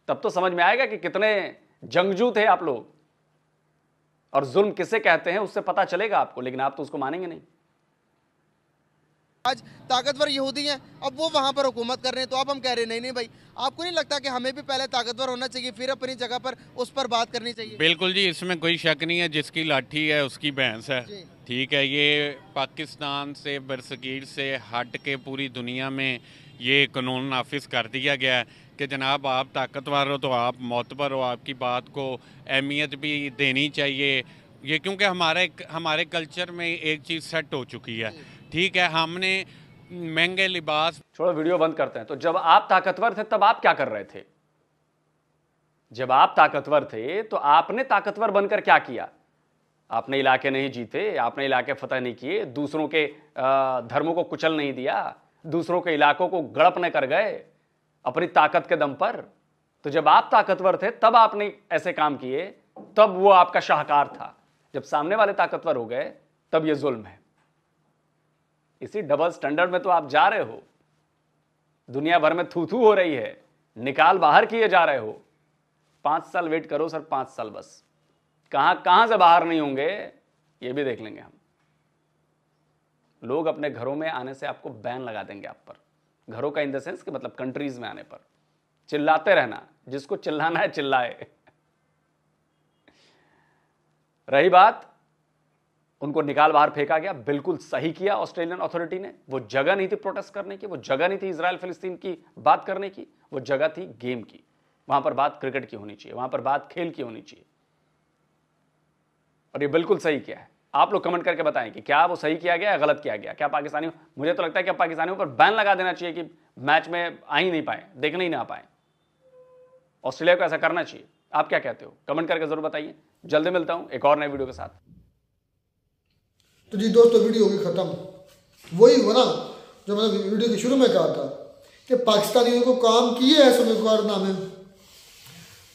तब तो समझ में आएगा कि कितने जंगजू थे आप लोग और जुल्म किसे कहते हैं उससे पता चलेगा आपको, लेकिन आप तो उसको मानेंगे नहीं। आज ताकतवर यहूदी हैं, अब वो वहां पर हुकूमत कर रहे हैं, तो अब हम कह रहे हैं नहीं नहीं भाई, आपको नहीं लगता कि हमें भी पहले ताकतवर होना चाहिए, फिर अपनी जगह पर उस पर बात करनी चाहिए? बिल्कुल जी, इसमें कोई शक नहीं है, जिसकी लाठी है उसकी भैंस है। ठीक है, ये पाकिस्तान से बरसगीर से हट के पूरी दुनिया में ये कानून नाफिज कर दिया गया है कि जनाब आप ताकतवर हो तो आप मोतबर हो, आपकी बात को अहमियत भी देनी चाहिए। ये क्योंकि हमारे कल्चर में एक चीज़ सेट हो चुकी है। ठीक है, हमने महंगे लिबास, छोड़ो वीडियो बंद करते हैं। तो जब आप ताकतवर थे तब आप क्या कर रहे थे? जब आप ताकतवर थे तो आपने ताकतवर बनकर क्या किया? आपने इलाके नहीं जीते, आपने इलाके फतह नहीं किए, दूसरों के धर्मों को कुचल नहीं दिया, दूसरों के इलाकों को गड़प न कर गए अपनी ताकत के दम पर। तो जब आप ताकतवर थे तब आपने ऐसे काम किए, तब वो आपका शाहकार था। जब सामने वाले ताकतवर हो गए तब ये जुल्म है। इसी डबल स्टैंडर्ड में तो आप जा रहे हो, दुनिया भर में थू थू हो रही है, निकाल बाहर किए जा रहे हो। 5 साल वेट करो सर, 5 साल बस। कहां से बाहर नहीं होंगे ये भी देख लेंगे हम। लोग अपने घरों में आने से आपको बैन लगा देंगे आप पर। घरों का इन द सेंस कि मतलब कंट्रीज में आने पर चिल्लाते रहना, जिसको चिल्लाना है चिल्लाए। रही बात, उनको निकाल बाहर फेंका गया, बिल्कुल सही किया ऑस्ट्रेलियन अथॉरिटी ने। वो जगह नहीं थी प्रोटेस्ट करने की, वो जगह नहीं थी इजराइल फिलिस्तीन की बात करने की, वो जगह थी गेम की। वहां पर बात क्रिकेट की होनी चाहिए, वहां पर बात खेल की होनी चाहिए, और ये बिल्कुल सही किया है। आप लोग कमेंट करके बताएं कि क्या वो सही किया गया या गलत किया गया। क्या पाकिस्तानियों, मुझे तो लगता है कि पाकिस्तानियों पर बैन लगा देना चाहिए कि मैच में आ ही नहीं पाए, देखने ही ना पाए। ऑस्ट्रेलिया को ऐसा करना चाहिए। आप क्या कहते हो? कमेंट करके जरूर बताइए। जल्दी मिलता हूं एक और नए वीडियो के साथ। तो जी दोस्तों, वीडियो होगी खत्म। वही हुआ ना जो मैंने वीडियो के शुरू में कहा था कि पाकिस्तानियों को काम किए हैं सुनने कारनामे।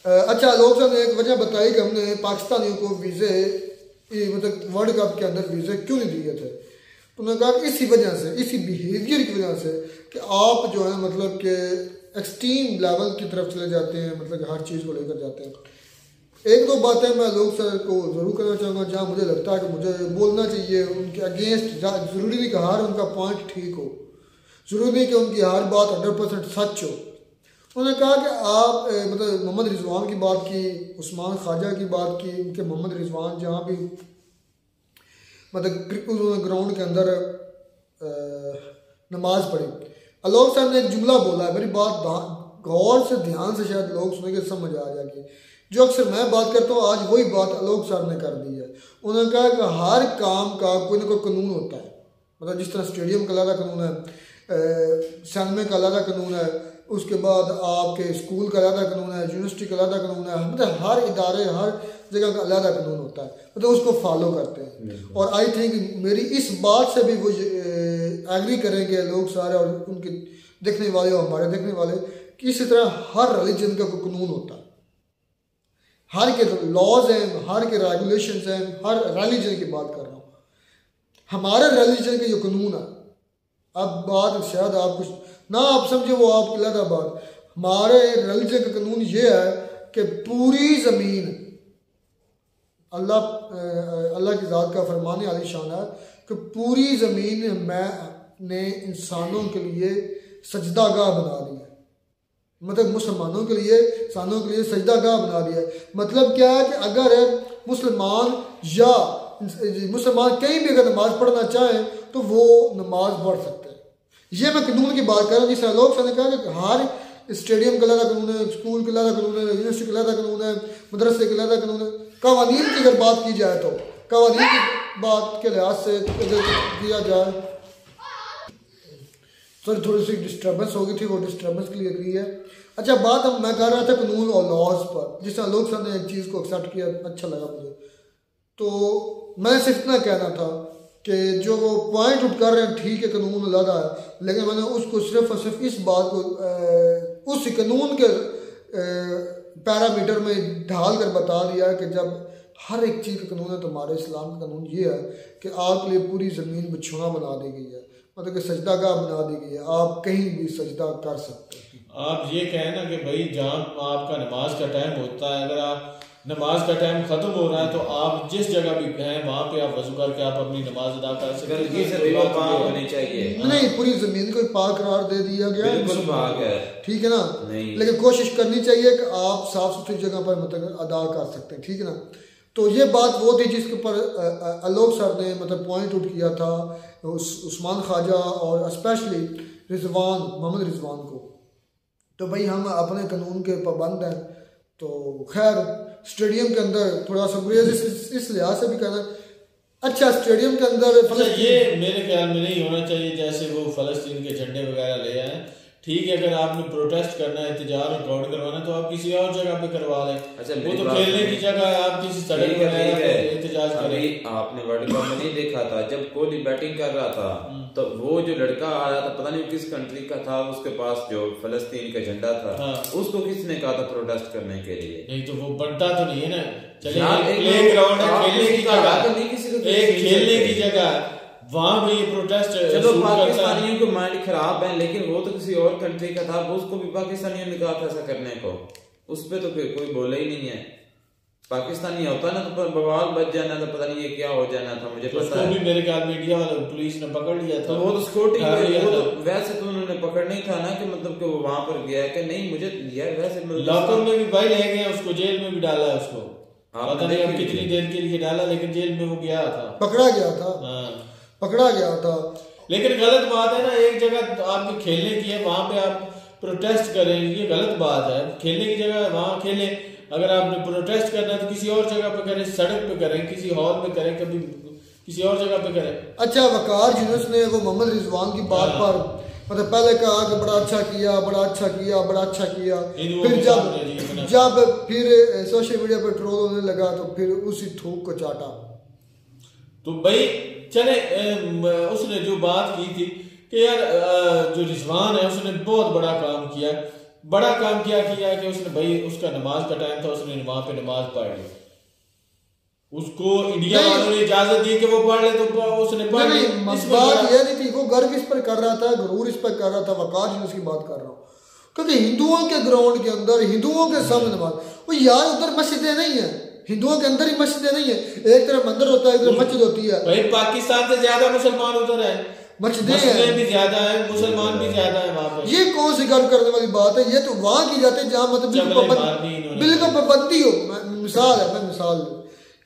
अच्छा, लोग सब ने एक वजह बताई कि हमने पाकिस्तानियों को वीज़े, मतलब वर्ल्ड कप के अंदर वीज़े क्यों नहीं दिए थे। तो उन्होंने कहा कि इसी वजह से, इसी बिहेवियर की वजह से कि आप जो है मतलब कि एक्सट्रीम लेवल की तरफ चले जाते हैं, मतलब कि हर चीज़ को लेकर जाते हैं। एक दो बातें मैं लोग सर को ज़रूर करना चाहूँगा जहाँ मुझे लगता है कि मुझे बोलना चाहिए उनके अगेंस्ट। ज़रूरी नहीं कि हर उनका पॉइंट ठीक हो, ज़रूरी नहीं कि उनकी हर बात 100% सच हो। उन्होंने कहा कि आप मतलब मोहम्मद रिजवान की बात की, उस्मान ख्वाजा की बात की, उनके मोहम्मद रिजवान जहाँ भी मतलब उन्होंने ग्राउंड के अंदर नमाज पढ़ी। अलोक साहब ने एक जुमला बोला है, मेरी बात गौर से ध्यान से शायद लोग सुनेंगे, समझ आ जाएगी। जो अक्सर मैं बात करता हूँ, आज वही बात अलोक साहब ने कर दी है। उन्होंने कहा कि हर काम का कोई ना कोई कानून होता है। मतलब जिस तरह स्टेडियम का अलग कानून है, सिनेमा का अलग कानून है, उसके बाद आपके स्कूल का अलग कानून है, यूनिवर्सिटी का अलग कानून है। मतलब हर इदारे, हर जगह का अलग कानून होता है, मतलब उसको फॉलो करते हैं। और आई थिंक मेरी इस बात से भी वो एग्री करेंगे लोग सारे, और उनके देखने वाले और हमारे देखने वाले, कि इसी तरह हर रिलीजन का कोई कानून होता है, हर के लॉज हैं, हर के रेगुलेशंस हैं। हर रिलीजन की बात कर रहा हूँ, हमारे रिलीजन के जो कानून है। अब बात शायद आप कुछ ना आप समझे, वो आपकी अलग बात। हमारे रिलीजन का कानून ये है कि पूरी ज़मीन, अल्लाह की ज़ात का फरमाने वाली शान है कि पूरी ज़मीन मैंने इंसानों के लिए सजदागाह बना दी है। मतलब मुसलमानों के लिए, इंसानों के लिए सजदागाह बना दिया है। मतलब क्या है कि अगर मुसलमान या मुसलमान कहीं भी अगर नमाज पढ़ना चाहें तो वो नमाज पढ़ सकते हैं। ये मैं कानून की बात कर रहा हूँ। जिस लोग ने कहा कि हर स्टेडियम का अलग कानून है, स्कूल का अलग कानून है, यूनिवर्सिटी का अलग कानून है, मदरसे का अलग कानून है। कवानीन की अगर बात की जाए तो कवानीन की बात के लिहाज से अगर किया जाए थोड़ी सी डिस्टर्बेंस हो गई थी, वो डिस्टर्बेंस क्लियर की है। अच्छा बात अब मैं कर रहा था कानून और लॉज पर, जिस तरह लोग सब ने एक चीज़ को एक्सेप्ट किया, अच्छा लगा मुझे। तो मैं सिर्फ इतना कहना था कि जो वो पॉइंट उठ कर रहे हैं ठीक है, कानून अलग है, लेकिन मैंने उसको सिर्फ और सिर्फ इस बात को उस कानून के पैरामीटर में ढाल कर बता दिया कि जब हर एक चीज़ का कानून है, तो हमारे इस्लाम का कानून ये है कि आपके लिए पूरी ज़मीन बिछौना बना दी गई है, मतलब कि सजदागाह बना दी गई है, आप कहीं भी सजदा कर सकते हैं। आप ये कहें ना कि भाई जहाँ आपका नमाज का टाइम होता है, अगर आप नमाज का टाइम खत्म हो रहा है तो आप जिस जगह भी हैं वहाँ पे आप वजू करके आप अपनी नमाज अदा कर सकते हैं। नहीं, पूरी जमीन को पाक करार दे दिया गया है, ठीक है ना, लेकिन कोशिश करनी चाहिए कि आप साफ सुथरी जगह पर मतलब अदा कर सकते हैं, ठीक है ना। तो ये बात वो थी जिसके ऊपर आलोक सर ने मतलब पॉइंट आउट किया था उस्मान ख्वाजा और स्पेशली रिजवान मोहम्मद रिजवान को। तो भाई हम अपने कानून के पाबंद हैं, तो खैर स्टेडियम के अंदर थोड़ा सा इस लिहाज से भी कहना अच्छा, स्टेडियम के अंदर ये मेरे ख्याल में नहीं होना चाहिए जैसे वो फलस्तीन के झंडे वगैरह ले आए। ठीक है, अगर आपने प्रोटेस्ट करना है, एहतजाज रिकॉर्ड करवाना है तो आप किसी और जगह पे करवा लें। अच्छा, वो तो खेलने की जगह है, आप किसी सड़क पर एहतजाज करें। आपने वर्ल्ड कप में नहीं देखा था जब कोहली बैटिंग कर रहा था तो वो जो लड़का आया था पता नहीं किस कंट्री का था, उसके पास जो फलस्तीन का झंडा था, उसको किसने कहा था प्रोटेस्ट करने के लिए? नहीं तो वो बनता तो नहीं है ना। चलिए प्ले ग्राउंड है, खेलने की जगह, एक खेलने की जगह, वहां पे ये प्रोटेस्ट। चलो पाकिस्तानियों को माइंड खराब है, लेकिन वो तो किसी और कंट्री का था, उसको भी पाकिस्तानियों ने कहा था ऐसा करने को, उस पे तो फिर कोई बोला ही नहीं है। पाकिस्तानी होता ना तो बवाल बच जाना था, पता नहीं ये क्या हो जाना था, मुझे पता है। भी मेरे ख्याल मीडिया वाले पुलिस ने पकड़ लिया था, तो वो तो सिक्योरिटी वो तो वैसे तो उन्होंने पकड़ नहीं था ना कि मतलब कि वो वहां पर गया कि नहीं, मुझे यार वैसे लॉकअप में भी भाई ले गए उसको, जेल में भी डाला है उसको, पता नहीं अब कितनी देर के लिए डाला, लेकिन जेल में वो गया था, पकड़ा गया था, पकड़ा गया था। लेकिन गलत बात है ना, एक जगह आपके खेलने की है वहां पे आप प्रोटेस्ट करें, ये गलत बात है। खेलने की जगह वहां खेलें, अगर आपने प्रोटेस्ट करना है तो किसी और जगह पे करें, सड़क पे करें, किसी हॉल में करें, कभी किसी और जगह पे करें। अच्छा, वकार यूनुस ने वो मोहम्मद रिजवान की बात पर मतलब पहले कहा कि बड़ा अच्छा किया, बड़ा अच्छा किया, बड़ा अच्छा किया, फिर जब फिर सोशल मीडिया पर ट्रोल होने लगा तो फिर उसी थूक को चाटा। तो भाई चले उसने जो बात की थी कि यार जो रिजवान है उसने बहुत बड़ा काम किया, बड़ा काम क्या किया कि उसने भाई उसका नमाज का टाइम था, उसने वहां पे नमाज पढ़ ली, उसको इंडिया वालों ने इजाजत दी कि वो पढ़ ले तो उसने पढ़ ली। बात ये नहीं थी, वो गर्व इस पर कर रहा था, गरूर इस पर कर रहा था, वकार जी उसकी बात कर रहा हूँ, क्योंकि हिंदुओं के ग्राउंड के अंदर हिंदुओं के सामने नमाज, वो यार उधर मस्जिदें नहीं है, हिंदुओं के अंदर ही मस्जिदें नहीं है, एक तरफ मंदिर होता है, एक तरफ मस्जिद होती है। भाई पाकिस्तान से ज्यादा मुसलमान उधर है, मस्जिदें भी ज्यादा है, मुसलमान भी ज्यादा है वहाँ पे। ये कौन सी गर्व करने वाली बात है? ये तो वहां की जाती है जहाँ मतलब बिल्कुल पाबंदी हो। मिसाल है, मैं मिसाल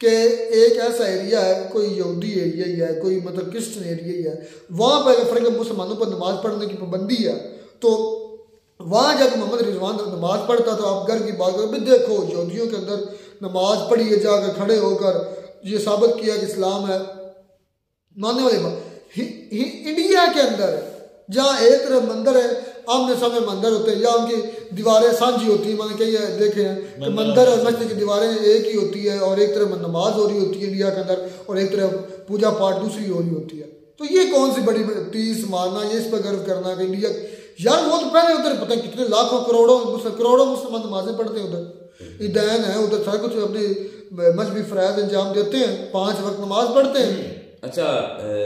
कि एक ऐसा एरिया है, कोई यहूदी एरिया ही है, कोई मतलब क्रिश्चियन एरिया ही है, वहां पर अगर मुसलमानों पर नमाज पढ़ने की पाबंदी है तो वहां जाकर मोहम्मद रिजवान नमाज पढ़ता तो आप घर की बात करो, देखो यहूदियों के अंदर नमाज पढ़ी है, जाकर खड़े होकर ये साबित किया कि इस्लाम है, मानने वाली बात। इंडिया के अंदर जहाँ एक तरफ मंदिर है, आमने सामने मंदिर होते हैं, या उनकी दीवारें साझी होती है, मैंने कई देखे हैं कि मंदिर और मस्जिद की दीवारें एक ही होती है, और एक तरफ नमाज हो रही होती है इंडिया के अंदर, और एक तरफ पूजा पाठ दूसरी हो रही होती है। तो ये कौन सी बड़ी तीस मारना, ये इस पर गर्व करना कि इंडिया, यार वो तो पहले उधर पता है कितने लाखों करोड़ों मुसलमान नमाजें पढ़ते हैं, उधर ईदैन है, उधर सारा कुछ अपनी मजहबी फरायद अंजाम देते हैं, 5 वक्त नमाज पढ़ते हैं। अच्छा,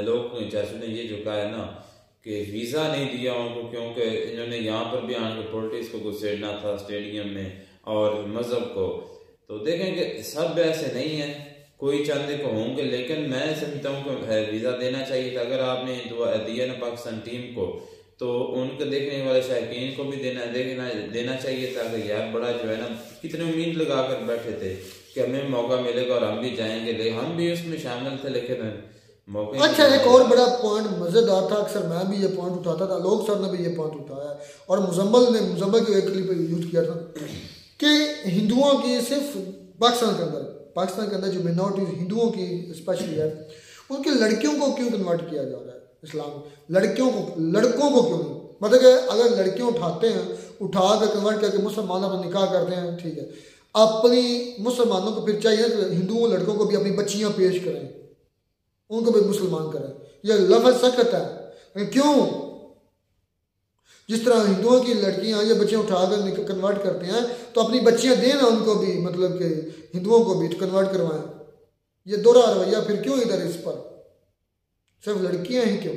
लोग जैसे ने ये जो कहा है ना कि वीजा नहीं दिया उनको क्योंकि इन्होंने यहाँ पर भी आके पॉलिटिक्स को घुसेड़ना था स्टेडियम में और मजहब को, तो देखें कि सब ऐसे नहीं है, कोई चंद को होंगे, लेकिन मैं समझता हूँ कि वीजा देना चाहिए था। अगर आपने दिया ना पाकिस्तान टीम को तो उनको देखने वाले शायकीन को भी देना चाहिए था कि यार बड़ा जो है ना, कितने उम्मीद लगा कर बैठे थे कि हमें मौका मिलेगा और हम भी जाएंगे, लेकिन हम भी उसमें शामिल थे, लेकिन मौके। अच्छा, एक और बड़ा पॉइंट मजेदार था, अक्सर मैं भी ये पॉइंट उठाता था, लोग सर ने भी ये पॉइंट उठाया और मुजम्मल की एक क्लिप यूज किया था कि हिंदुओं की सिर्फ पाकिस्तान के अंदर जो मिनॉरिटीज हिंदुओं की स्पेशली है, उनकी लड़कियों को क्यों कन्वर्ट किया जा रहा है इस्लाम, लड़कों को क्यों नहीं? मतलब कि अगर लड़कियां उठाते हैं, उठा कर कन्वर्ट करके मुसलमानों पर निकाह करते हैं, ठीक है, अपनी मुसलमानों को फिर चाहिए तो हिंदुओं लड़कों को भी अपनी बच्चियां पेश करें, उनको भी मुसलमान करें। यह लफ्ज़ सख्त है, क्यों? जिस तरह हिंदुओं की लड़कियां या बच्चियां उठाकर कन्वर्ट करते हैं तो अपनी बच्चियां दें ना उनको भी, मतलब कि हिंदुओं को भी कन्वर्ट करवाएं। ये दोहरा रवैया फिर क्यों इधर इस पर सिर्फ लड़कियां ही क्यों?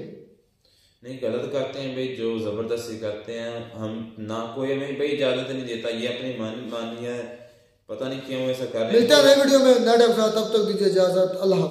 नहीं, गलत करते हैं भाई, जो जबरदस्ती करते हैं। हम ना कोई हमें भाई इजाजत नहीं देता, ये अपनी मानी है, पता नहीं क्यों ऐसा कर रहे हैं। मिलते हैं नए वीडियो में नए टाइप के साथ, तब तक दीजिए इजाजत। अल्लाह।